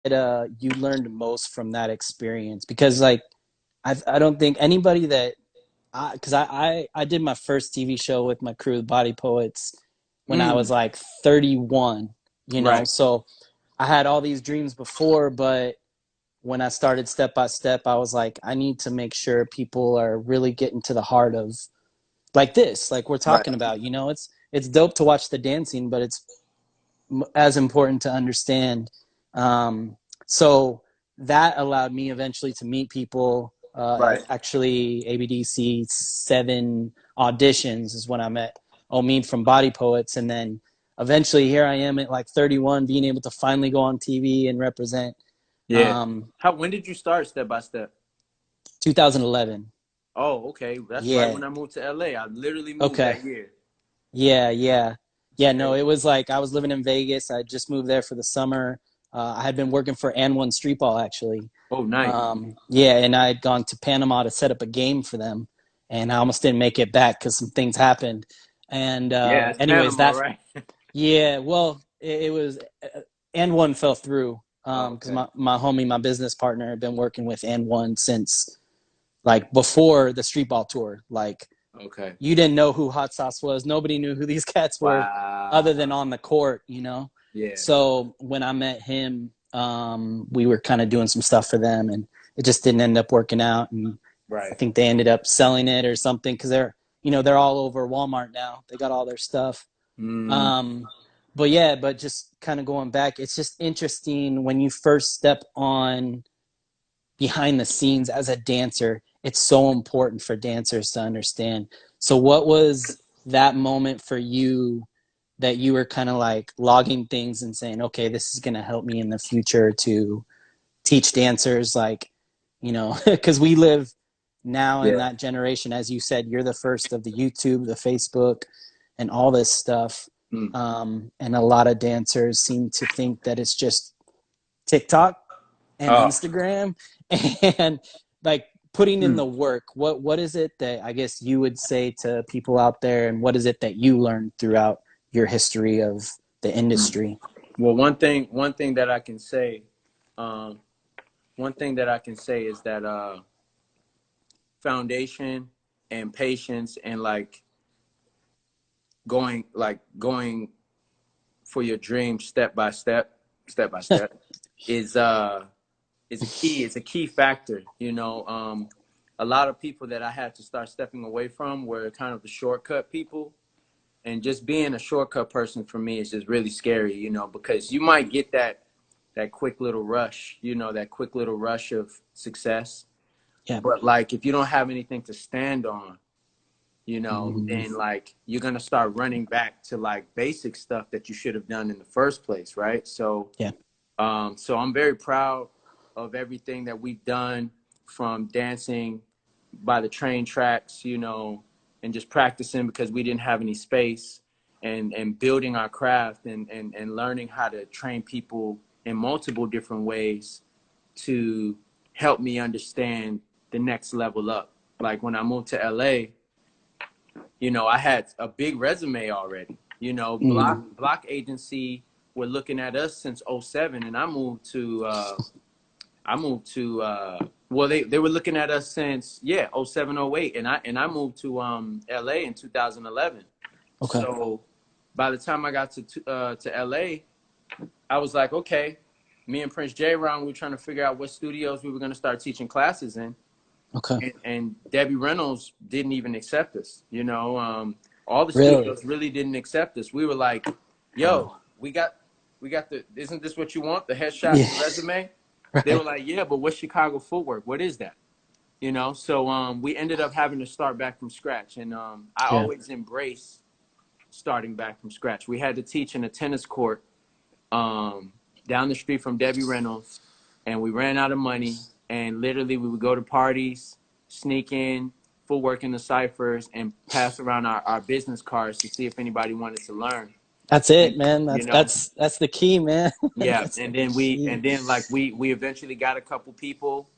you learned most from that experience? Because like I don't think anybody that because I did my first TV show with my crew, the Body Poets, when I was Mm, like 31, you know. right. So I had all these dreams before, but when I started step by step, I was like, I need to make sure people are really getting to the heart of like this, like we're Right. talking about. You know, it's dope to watch the dancing, but it's as important to understand. Um, so that allowed me eventually to meet people. Right. Actually, ABDC 7 auditions is when I met Omid from Body Poets, and then eventually here I am at like 31, being able to finally go on TV and represent. Yeah. Um, When did you start Step by Step? 2011. Oh, okay. That's right Yeah. when I moved to LA. I literally moved Okay. that year. Yeah, yeah. It's Yeah, no, crazy. it was like I was living in Vegas. I just moved there for the summer. I had been working for and One Street Ball actually. Oh, nice. Yeah, and I had gone to Panama to set up a game for them, and I almost didn't make it back because some things happened. And Yeah, it's anyways, Panama, that right? yeah, well, it was and one fell through Oh, because okay. my homie, my business partner, had been working with and one since like before the street ball tour. Like Okay. you didn't know who Hot Sauce was. Nobody knew who these cats were other than Wow. on the court, you know? Yeah. So when I met him, we were kind of doing some stuff for them and it just didn't end up working out. And I Right. think they ended up selling it or something because they're all over Walmart now. They got all their stuff. Mm, Um, but yeah, but just kind of going back, it's just interesting when you first step on behind the scenes as a dancer. It's so important for dancers to understand. So what was that moment for you that you were kind of like logging things and saying, okay, this is going to help me in the future to teach dancers, like, you know, because we live now in yeah. that generation. As you said, you're the first of the YouTube, the Facebook, and all this stuff. Mm. And a lot of dancers seem to think that it's just TikTok and Oh. Instagram and like putting in Mm. the work. What is it that I guess you would say to people out there, and what is it that you learned throughout your history of the industry? Well, that I can say, um, one thing that I can say is that foundation and patience and going for your dream step by step is is a key. It's a key factor. A lot of people that I had to start stepping away from were kind of the shortcut people. And just being a shortcut person for me is just really scary, because you might get that quick little rush, that quick little rush of success. Yeah. But like if you don't have anything to stand on, Mm-hmm. then like you're gonna start running back to like basic stuff that you should have done in the first place, right? So Yeah. so I'm very proud of everything that we've done, from dancing by the train tracks, and just practicing because we didn't have any space, and building our craft, and learning how to train people in multiple different ways to help me understand the next level up. Like when I moved to LA, I had a big resume already. Mm. Block agency were looking at us since '07, and well, they were looking at us since '07, '08, and I moved to LA in 2011. Okay. So by the time I got to LA, I was like, okay, me and Prince J Ron, we were trying to figure out what studios we were going to start teaching classes in, Okay. and Debbie Reynolds didn't even accept us. All the Really? studios really didn't accept us. We were like, Wow. yo, we got the, isn't this what you want, the headshot Yeah. and the resume? They were Right. like, yeah, but what's Chicago Footwork? What is that? So we ended up having to start back from scratch, and I Yeah. always embrace starting back from scratch. We had to teach in a tennis court um, down the street from Debbie Reynolds, and we ran out of money. And literally, we would go to parties, sneak in, footwork in the ciphers, and pass around our business cards to see if anybody wanted to learn. That's it, And man. you That's know, that's that's the key, man. yeah. That's And the then key. like we eventually got a couple people.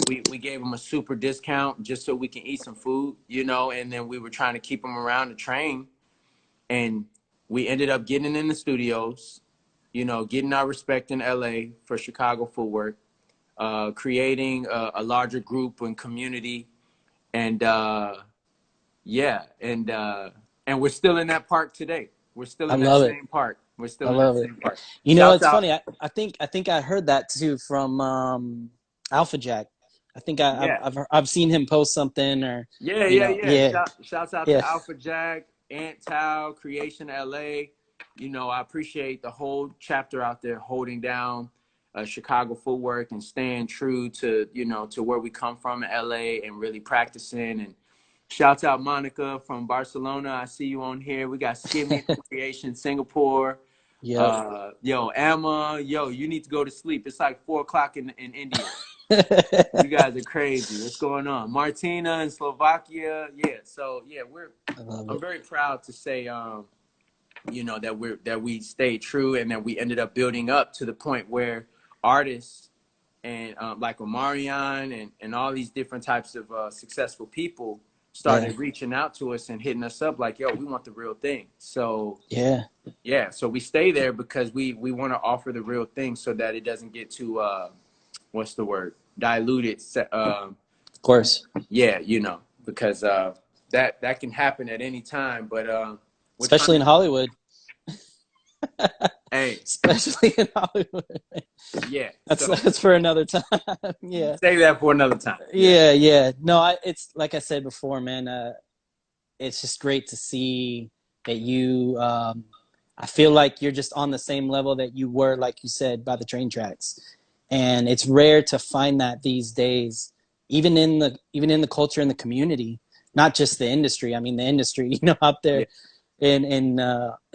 We gave them a super discount just so we can eat some food, and then we were trying to keep them around to train. And we ended up getting in the studios. you know, getting our respect in LA for Chicago Footwork, creating a larger group and community, and yeah, and we're still in that park today. We're still I in that love it. same park. We're I still in that love it. same park. You know, Shouts it's out. funny. I think I heard that too from Alpha Jack. I think Yeah. I've seen him post something or Yeah, you yeah, know, yeah. yeah, Shouts out yeah, to Alpha Jack, Ant Tao, Creation LA. You know, I appreciate the whole chapter out there holding down Chicago footwork and staying true to, you know, to where we come from in LA and really practicing. And shouts out Monica from Barcelona. I see you on here. We got Skimmy from Creation Singapore. yep. Yo, Emma, yo, you need to go to sleep. It's like 4 o'clock in India. You guys are crazy. What's going on? Martina in Slovakia. Yeah. So yeah, I love I'm it. very proud to say, you know, that we stayed true and that we ended up building up to the point where artists and like Omarion and all these different types of successful people Yeah, started reaching out to us and hitting us up like, yo, we want the real thing. So yeah, yeah, so we stay there because we want to offer the real thing so that it doesn't get too what's the word, diluted. of course. Yeah, you know, because that can happen at any time. But we're trying Especially to, in Hollywood. hey, Especially in Hollywood. yeah. So That's for another time. Yeah. save that for another time. Yeah, Yeah, yeah. No, it's like I said before, man. It's just great to see that you. I feel like you're just on the same level that you were, like you said, by the train tracks, and it's rare to find that these days, even in the culture in the community, not just the industry. I mean, the industry, you know, out yeah. there in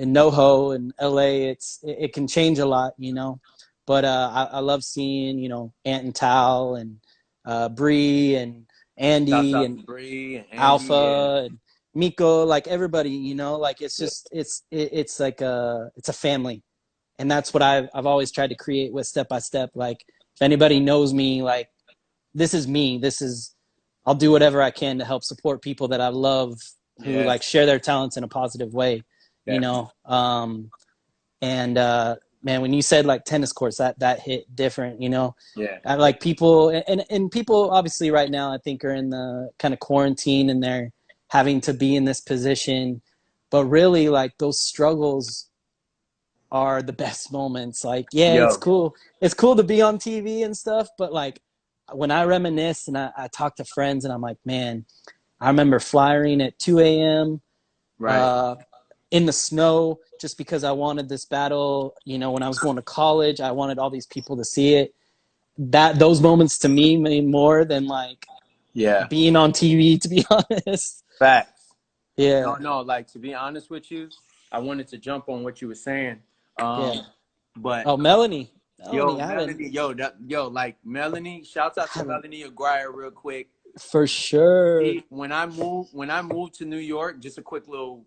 NoHo and LA, it can change a lot, you know. But I love seeing, you know, Ant and Tal and Bree and Shouts Andy out and to Bree and Andy. Yeah, Alpha and Miko, like everybody, you know, like it's yeah, just it's like it's a family, and that's what I've always tried to create with Step by Step. Like if anybody knows me, like this is me. This is I'll do whatever I can to help support people that I love who like yes, share their talents in a positive way, you definitely. know. And man, when you said like tennis courts, that hit different, you know. Yeah, I like people and people obviously right now I think are in the kind of quarantine and they're having to be in this position, but really like those struggles are the best moments. Like, yeah, yo, it's cool to be on TV and stuff, but like when I reminisce and I talk to friends and I'm like, man, I remember flying at 2 a.m. right. Uh, in the snow just because I wanted this battle. You know, when I was going to college, I wanted all these people to see it. That those moments to me mean more than like Yeah, being on TV. To be honest, facts. No, yeah, no. Like to be honest with you, I wanted to jump on what you were saying. yeah. But Oh, Melanie, yo, I haven't, Melanie, like Melanie. Shouts out I to haven't Melanie Aguirre real quick. for sure. When I moved to New York, just a quick little,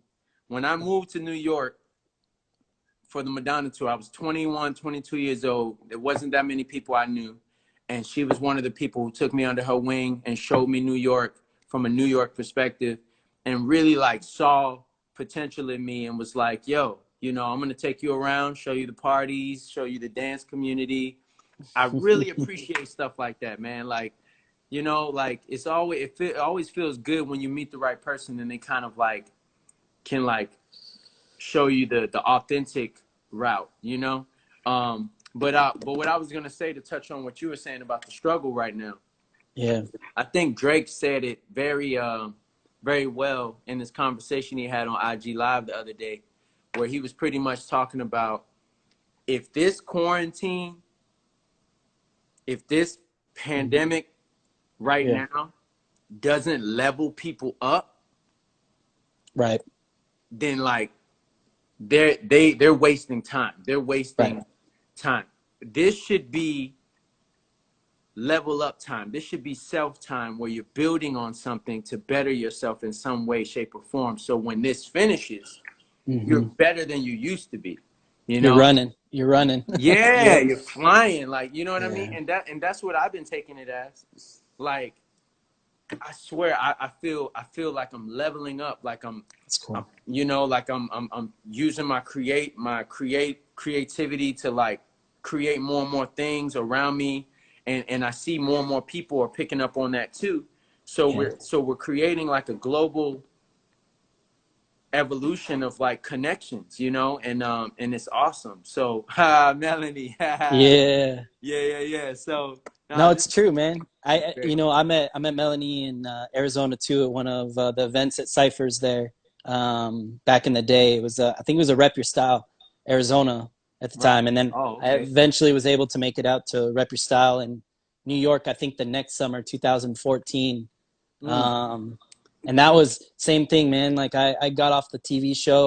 when I moved to New York for the Madonna tour, I was 21, 22 years old. There wasn't that many people I knew. And she was one of the people who took me under her wing and showed me New York from a New York perspective and really like saw potential in me and was like, yo, you know, I'm going to take you around, show you the parties, show you the dance community. I really appreciate stuff like that, man. Like, you know, like it always feels good when you meet the right person and they kind of like can like show you the authentic route, you know. But what I was gonna say to touch on what you were saying about the struggle right now, Yeah, I think Drake said it very well in this conversation he had on IG Live the other day, where he was pretty much talking about if this quarantine, if this pandemic right yeah, now doesn't level people up, right, then like they're wasting time. They're right. wasting time. This should be level up time. This should be self time where you're building on something to better yourself in some way, shape, or form. So when this finishes, you're Hmm. better than you used to be. You You're know? running. You're running. Yeah, Yep. you're flying. Like, you know what I mean? Yeah, And that's what I've been taking it as. Like, I swear I feel like I'm leveling up. Like that's I'm cool. you know, like I'm using my creativity to like create more and more things around me, and I see more and more people are picking up on that too. So Yeah. we're creating like a global evolution of like connections, you know, and it's awesome. So Melanie, yeah, Yeah. yeah. So No, nah, this it's true, man. is great. I met Melanie in Arizona too at one of the events at Cyphers there. Back in the day, it was I think it was a Rep Your Style, Arizona at the Right. time, and then Oh, I okay. eventually was able to make it out to Rep Your Style in New York. I think the next summer, 2014. Mm, Um, and that was same thing, man. Like I got off the TV show,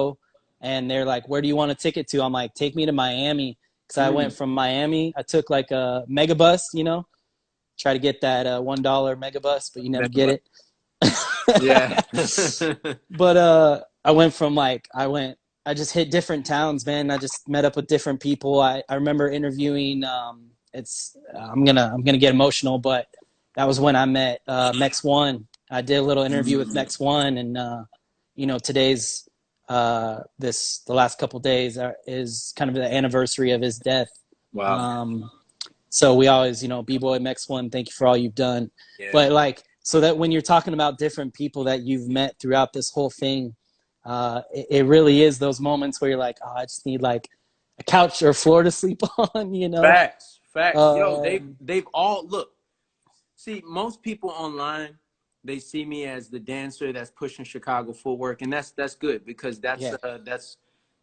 and they're like, "Where do you want a ticket to?" I'm like, "Take me to Miami." Because I went mm. from Miami, I took like a megabus, try to get that $1 megabus, but you never get it. Yeah. But I just hit different towns, man. I just met up with different people. I remember interviewing. I'm gonna get emotional, but that was when I met Mex One. I did a little interview with Mm, Mex One, and today's the last couple days is kind of the anniversary of his death. wow. Um, so we always, B-Boy Mex One, thank you for all you've done. Yeah. But like, so that when you're talking about different people that you've met throughout this whole thing, it really is those moments where you're like, oh, I just need like a couch or floor to sleep on. Facts. Facts. Yo, Um, they've all look. See, most people online, they see me as the dancer that's pushing Chicago footwork, and that's good because yeah,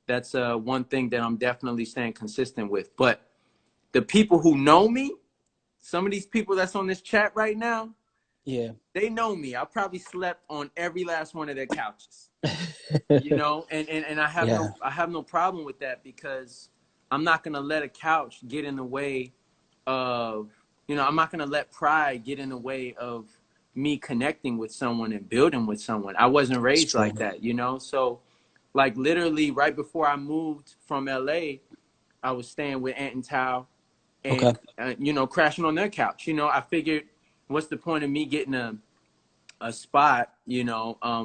that's one thing that I'm definitely staying consistent with. But the people who know me, some of these people that's on this chat right now, yeah, they know me. I probably slept on every last one of their couches, you know, and yeah, I have no problem with that because I'm not gonna let a couch get in the way of, I'm not gonna let pride get in the way of me connecting with someone and building with someone. I wasn't it's raised like true. that, you know. So like literally right before I moved from LA, I was staying with Aunt and Tao, and Okay, crashing on their couch. I figured, what's the point of me getting a spot,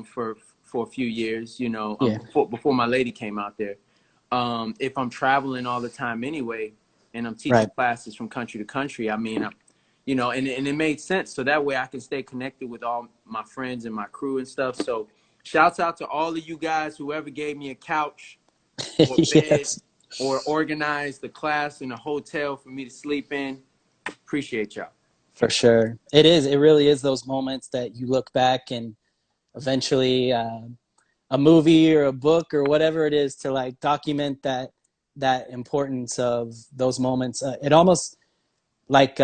for a few years, yeah, before my lady came out there. If I'm traveling all the time anyway, and I'm teaching right. classes from country to country, I mean, and it made sense. So that way I can stay connected with all my friends and my crew and stuff. So shouts out to all of you guys, whoever gave me a couch or a bed Yes, or organized the class in a hotel for me to sleep in. Appreciate y'all. for sure. It is. It really is those moments that you look back and eventually a movie or a book or whatever it is to like document that importance of those moments. It almost like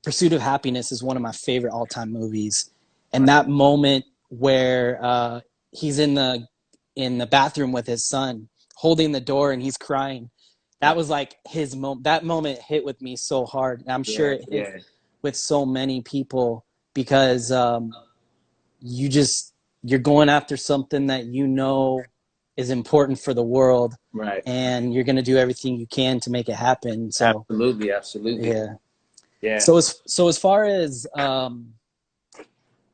Pursuit of Happiness is one of my favorite all-time movies, and Right. that moment where he's in the bathroom with his son holding the door and he's crying, that Right. was like his moment. That moment hit with me so hard, and I'm sure Yeah. it hit Yeah. with so many people because you just you're going after something that is important for the world, Right. and you're going to do everything you can to make it happen. So Absolutely. Absolutely. yeah. Yeah. So as far as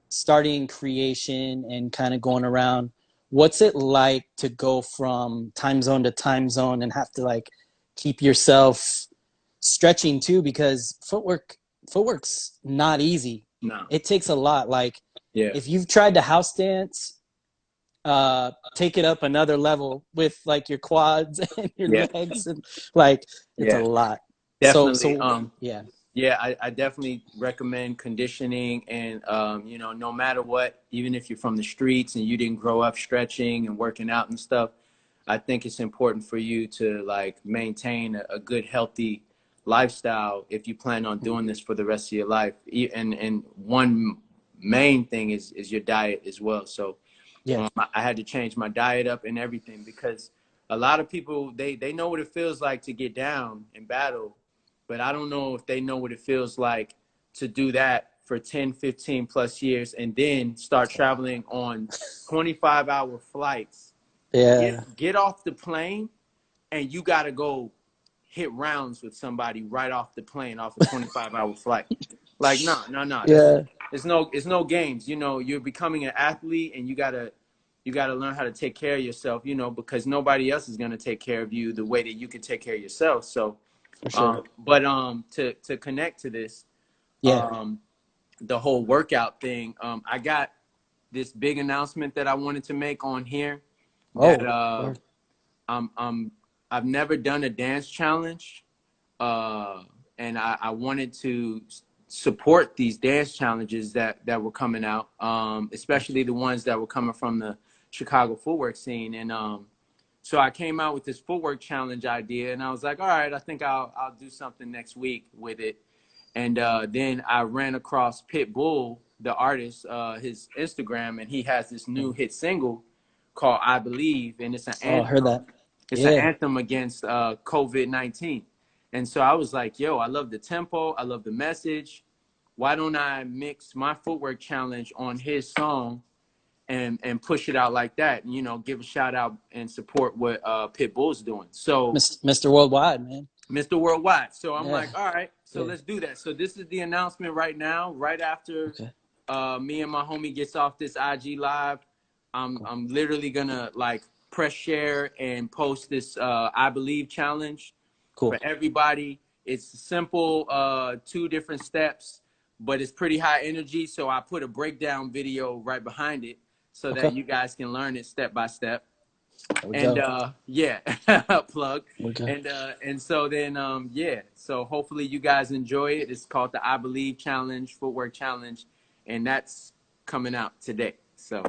starting creation and kind of going around, what's it like to go from time zone to time zone and have to like keep yourself stretching too? Because footwork's not easy. No. It takes a lot. Like Yeah. if you've tried to house dance, take it up another level with like your quads and your Yeah. legs, and like it's a Yeah. lot. So Definitely. so yeah, Yeah, I definitely recommend conditioning, and no matter what, even if you're from the streets and you didn't grow up stretching and working out and stuff, I think it's important for you to like maintain a good healthy lifestyle if you plan on doing this for the rest of your life. And one main thing is your diet as well. So yeah, I had to change my diet up and everything because a lot of people they know what it feels like to get down and battle, but I don't know if they know what it feels like to do that for 10, 15 plus years and then start traveling on 25-hour flights. yeah, Get off the plane and you got to go hit rounds with somebody right off the plane off a 25-hour flight. Like, no. That's yeah, it's no games. You're becoming an athlete and you got to you got to learn how to take care of yourself, you know, because nobody else is going to take care of you the way that you can take care of yourself. So, For sure. to connect to this, Yeah. the whole workout thing, I got this big announcement that I wanted to make on here that Oh, I've never done a dance challenge, and I wanted to support these dance challenges that were coming out, especially the ones that were coming from the Chicago footwork scene. And so I came out with this footwork challenge idea, and I was like, all right, I think I'll do something next week with it. And then I ran across Pitbull, the artist, his Instagram, and he has this new hit single called "I Believe," and it's an oh, I heard anthem. that. It's an Yeah. anthem against COVID-19. And so I was like, yo, I love the tempo, I love the message. Why don't I mix my footwork challenge on his song and push it out like that? And, you know, give a shout out and support what Pitbull's doing. So Mr. Worldwide, man. Mr. Worldwide. So I'm Yeah. like, all right, so Yeah. let's do that. So this is the announcement right now, right after Okay. me and my homie gets off this IG live. Cool. I'm literally gonna like press share and post this I Believe challenge for Cool. everybody. It's simple, 2 different steps, but it's pretty high energy. So I put a breakdown video right behind it so that Okay. you guys can learn it step by step. There we And go. yeah, plug. There we go. And so then yeah, so hopefully you guys enjoy it. It's called the I Believe Challenge, Footwork Challenge, and that's coming out today. So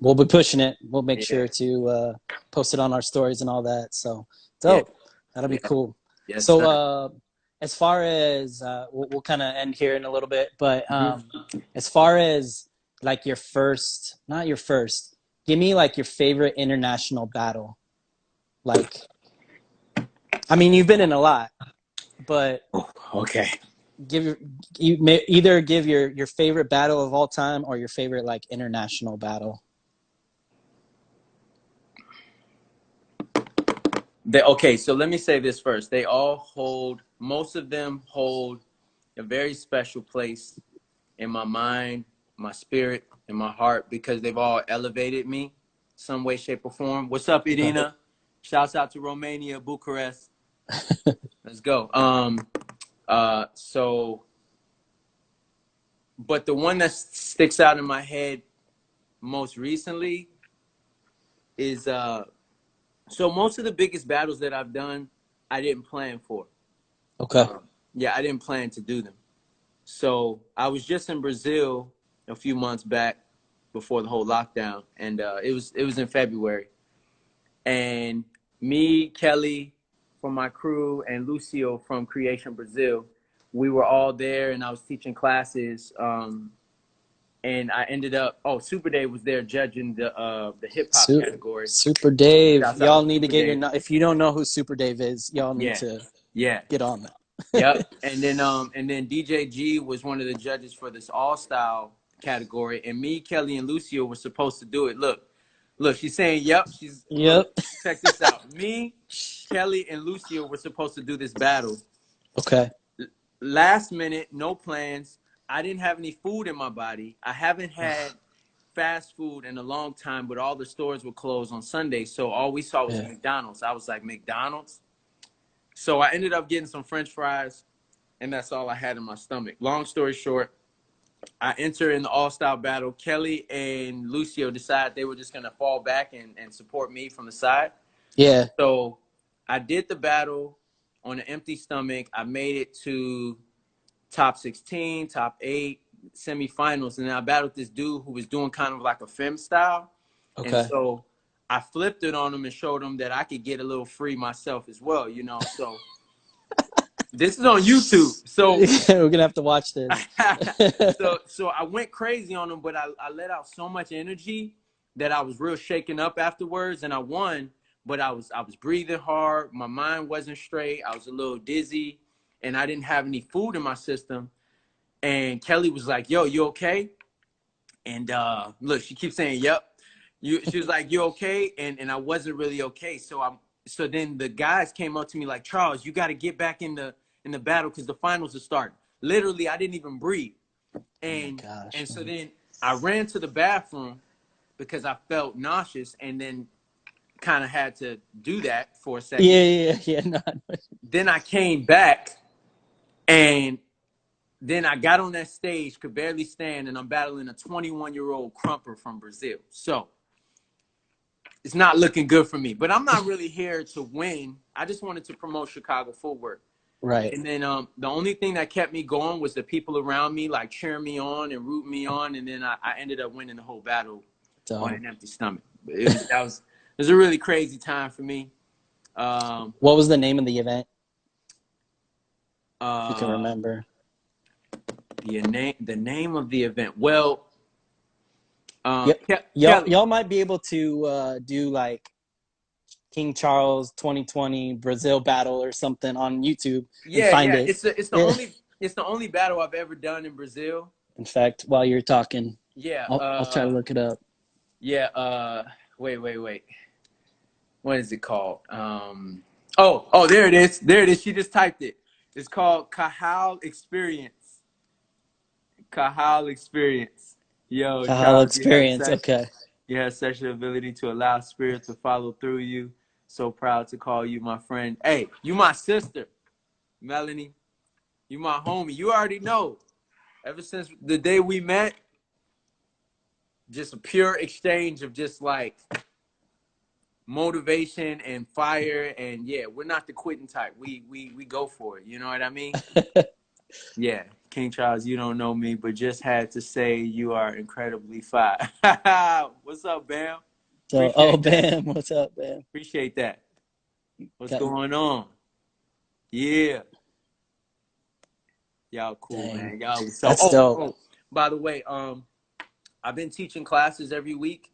we'll be pushing it. We'll make yeah, sure to post it on our stories and all that. So yeah, dope. That'll be yeah, cool. yes, So sir. as far as we'll kind of end here in a little bit, but Mm-hmm. as far as like your first, not your first, give me like your favorite international battle. Like, I mean, you've been in a lot, but Okay. you may either give your favorite battle of all time or your favorite like international battle. Okay, so let me say this first. Most of them hold a very special place in my mind, my spirit, and my heart because they've all elevated me some way, shape, or form. What's up, Okay. Irina? Shouts out to Romania, Bucharest. Let's go. So, but the one that sticks out in my head most recently is so most of the biggest battles that I've done, I didn't plan for. Okay. Yeah, I didn't plan to do them. So I was just in Brazil a few months back before the whole lockdown, and it was in February. And me, Kelly from my crew, and Lucio from Creation Brazil, we were all there, and I was teaching classes. And I ended up. Oh, Super Dave was there judging the hip hop category. Super Dave. Shouts out Y'all to need to Super get Dave. if you don't know who Super Dave is, y'all need Yeah, to yeah. get on that. Yep. And then DJ G was one of the judges for this all style category, and me, Kelly, and Lucio were supposed to do it. Look, she's saying yep. Look, Yep. check this out. Me, Kelly, and Lucio were supposed to do this battle. Okay. Last minute, no plans. I didn't have any food in my body. I haven't had fast food in a long time, but all the stores were closed on Sunday, so all we saw was Yeah. McDonald's. I was like, McDonald's? So I ended up getting some French fries, and that's all I had in my stomach. Long story short, I enter in the all-style battle. Kelly and Lucio decide they were just going to fall back and support me from the side. Yeah. So I did the battle on an empty stomach. I made it to top 16, top 8, semifinals. And then I battled this dude who was doing kind of like a femme style. And Okay. so I flipped it on him and showed him that I could get a little free myself as well, you know. So this is on YouTube. So We're gonna have to watch this. so I went crazy on him, but I let out so much energy that I was real shaken up afterwards, and I won. But I was breathing hard. My mind wasn't straight. I was a little dizzy, and I didn't have any food in my system. And Kelly was like, "Yo, you okay?" And look, she keeps saying, "Yep." She was like, "You okay?" And I wasn't really okay. So then the guys came up to me like, "Charles, you got to get back in the battle because the finals are starting." Literally, I didn't even breathe. Oh my And gosh, and so man. then I ran to the bathroom, because I felt nauseous, and then kind of had to do that for a second. Yeah. No, Then I came back, and then I got on that stage, could barely stand, and I'm battling a 21-year-old crumper from Brazil. So it's not looking good for me. But I'm not really here to win. I just wanted to promote Chicago Footwork. right. And then the only thing that kept me going was the people around me, like cheering me on and rooting me on. And then I ended up winning the whole battle on So, an empty stomach. It was a really crazy time for me. what was the name of the event, if you can Uh, remember? the name of the event. Well, Yep. Kelly. Y'all might be able to do like King Charles 2020 Brazil battle or something on YouTube and Yeah, find yeah. it. It's it's the only battle I've ever done in Brazil. In fact, while you're talking, Yeah. I'll try to look it up. Yeah. Wait. What is it called? Oh, there it is. There it is. She just typed it. It's called Kahal Experience. Kahal Experience. Yo, Kahal Charles, experience. Okay. you have such an ability to allow spirit to follow through you. So proud to call you my friend. Hey, you my sister, Melanie. You my homie. You already know. Ever since the day we met, just a pure exchange of just like motivation and fire, and yeah, we're not the quitting type. We go for it. You know what I mean? Yeah, King Charles, you don't know me, but just had to say you are incredibly fine. What's up, Bam? So, oh, Appreciate that. Bam, what's up, Bam? Appreciate that. What's Got, going on? Yeah, y'all cool, dang, man. Y'all so. that's dope. By the way, I've been teaching classes every week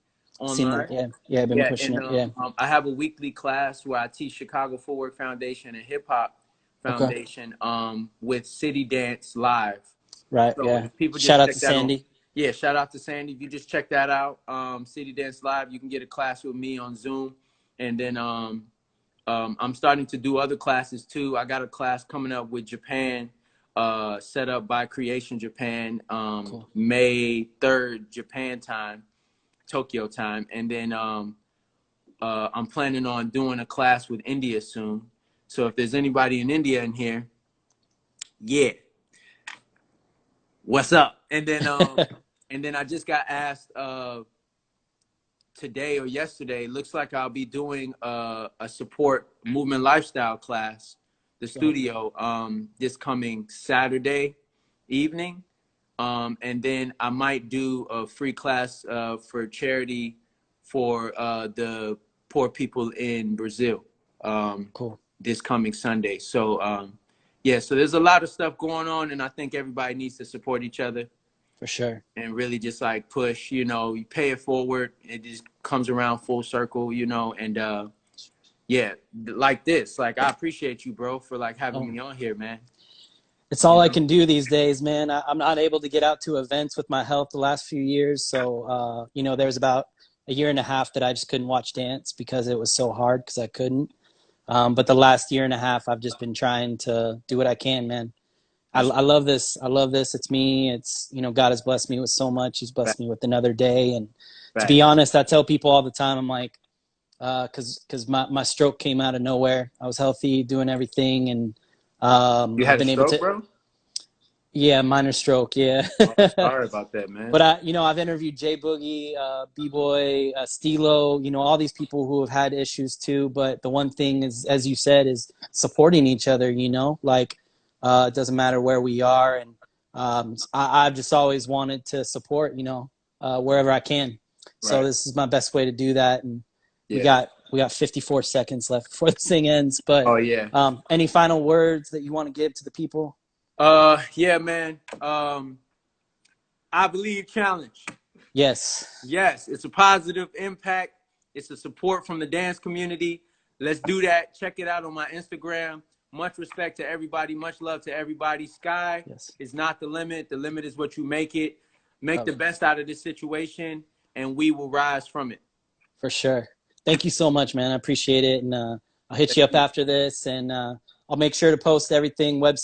Seen that? online. Yeah, I've been Yeah, pushing and it. Yeah. I have a weekly class where I teach Chicago Footwork Foundation and Hip Hop Okay. Foundation with City Dance Live. Right. So Yeah. if people Shout just out to check that on, Sandy. yeah, shout out to Sandy. If you just check that out, City Dance Live, you can get a class with me on Zoom, and then I'm starting to do other classes too. I got a class coming up with Japan, set up by Creation Japan, Cool. May 3rd, Japan time, Tokyo time, and then I'm planning on doing a class with India soon. So if there's anybody in India in here, yeah, what's up? And then I just got asked today or yesterday. Looks like I'll be doing a support movement lifestyle class, the Right. studio, this coming Saturday evening. And then I might do a free class for charity for the poor people in Brazil Cool. this coming Sunday. So yeah, so there's a lot of stuff going on, and I think everybody needs to support each other For sure. and really just like push. You know, you pay it forward, it just comes around full circle. You know, and yeah, like this, like I appreciate you, bro, for like having Oh, me on here, man. it's You all I know, can do these days, man. I'm not able to get out to events with my health the last few years. So, there's about a year and a half that I just couldn't watch dance because it was so hard because I couldn't. But the last year and a half, I've just been trying to do what I can, man. that's I love this. I love this. It's me. It's, God has blessed me with so much. He's blessed fact, me with another day. And to be fact. honest, I tell people all the time, I'm like, cause my stroke came out of nowhere. I was healthy, doing everything. And, You I've had a been able stroke, to, bro? yeah, minor stroke. Yeah. Oh, sorry about that, man. But I've interviewed Jay Boogie, B-Boy, Stilo, all these people who have had issues too. But the one thing is, as you said, is supporting each other, like, it doesn't matter where we are. And I've just always wanted to support, wherever I can. So Right. this is my best way to do that. And we Yeah. got 54 seconds left before this thing ends. But Oh yeah. any final words that you want to give to the people? Yeah, man. I believe challenge. Yes. Yes, it's a positive impact. It's a support from the dance community. Let's do that. Check it out on my Instagram. Much respect to everybody. Much love to everybody. Sky Yes. is not the limit. The limit is what you make it. Make Love the it. best out of this situation, and we will rise from it. For sure. Thank you so much, man. I appreciate it. And I'll hit you up after this, and I'll make sure to post everything, website.